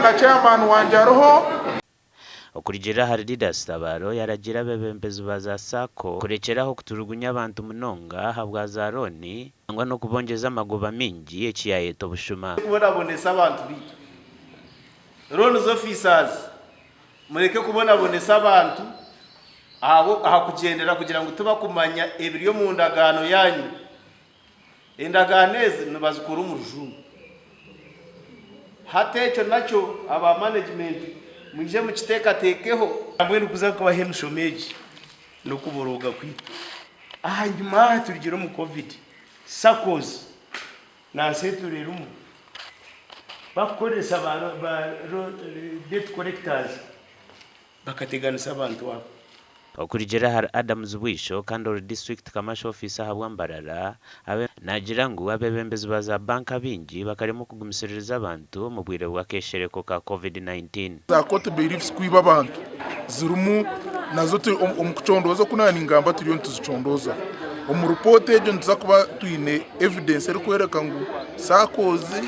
na chairman wanjaroho Okurijira hari Leaders Tabaro yaragira bebembezo baza sako kurekeraho kuturugunya abantu munonga habwa za Roni angwa no kubongeza amagoba mingi ekiyayeto bushuma kubonabonesa abantu bitu Loans officers mureke kubonabonesa abantu abo ahakugendera kugira ngo tuba kumanya ebiriyo mu ndagano yanyu endaganeze nibazikura umujungu hatecho nacho aba management muje mu kiteka tekeho amwe nukuza kuba hemshomeji no kuboroga kwitu ahanyuma turigiro mu covid sakos na seturero mu bakoresa ba debt collectors bakateganisa abantu wabo Okurijira hari Adams Bwisho kandi district commercial officer habwa Mbarara abe nagira ngo abebembezo baza banka bingi bakarimo kugumisiriza abantu mu bwire bwa keshereko ka COVID-19 za kote beliefs kwiba abantu zirumu nazo omukuchondoza kunani ngamba turiyo ntuzichondoza report ejo ntuza kuba tuine evidence eri kwereka ngo sakoze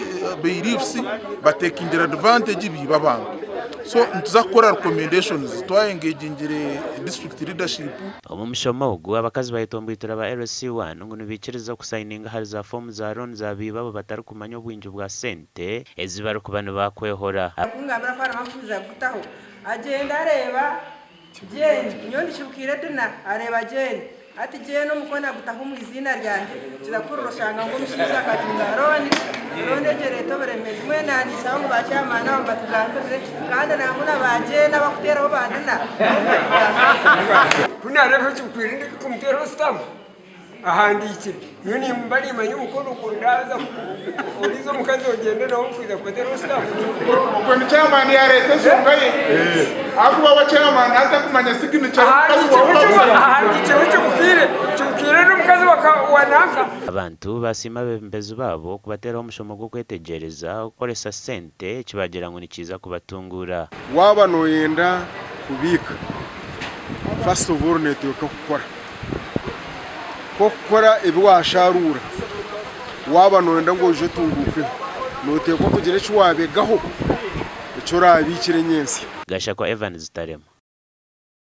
beliefs batekingira advantage biba abantu so ntuza gukora recommendations twa engagingire district leadership omumishomogo abakazi bayitombwitura ba LC1 ngo nibikiriza kusigninga hari za form za loan za biba batari kumanya obwinji bwa sente ezibara ku bantu bakwehora kungambira kwa amafuza gutaho agenda areba jeni nyondi shukire dina areba jeni ati jeni umukona gutaho mu izina ryanje kizakurushanga ngo mushiza katunga roni gereto beremeze mwena ni sawo bachamana batugambire kandi namuna baje n'abakuteraho bandana kuna rero cyukwirinde kumutera stamp ahandiki nyoni mbali manyu mukono kundaza urizo mukazi ogende no mfuza kutera stamp ubwo ni chairman ya leta songaye akuba wa chairman hata kumanya signature ahandiki cyukire n'umukazi wanaka abantu basima bembezo babo kubatera omushomo gwo kwetegereza ukoresa sente kibagira ngo nikiza kubatungura waba noyenda kubika first of all network kokora ibwasharura waba noyenda ngo je tunguke noteko kugira cyo wabegaho icyo rabikire nyensi Gashakwa Evans Tarema.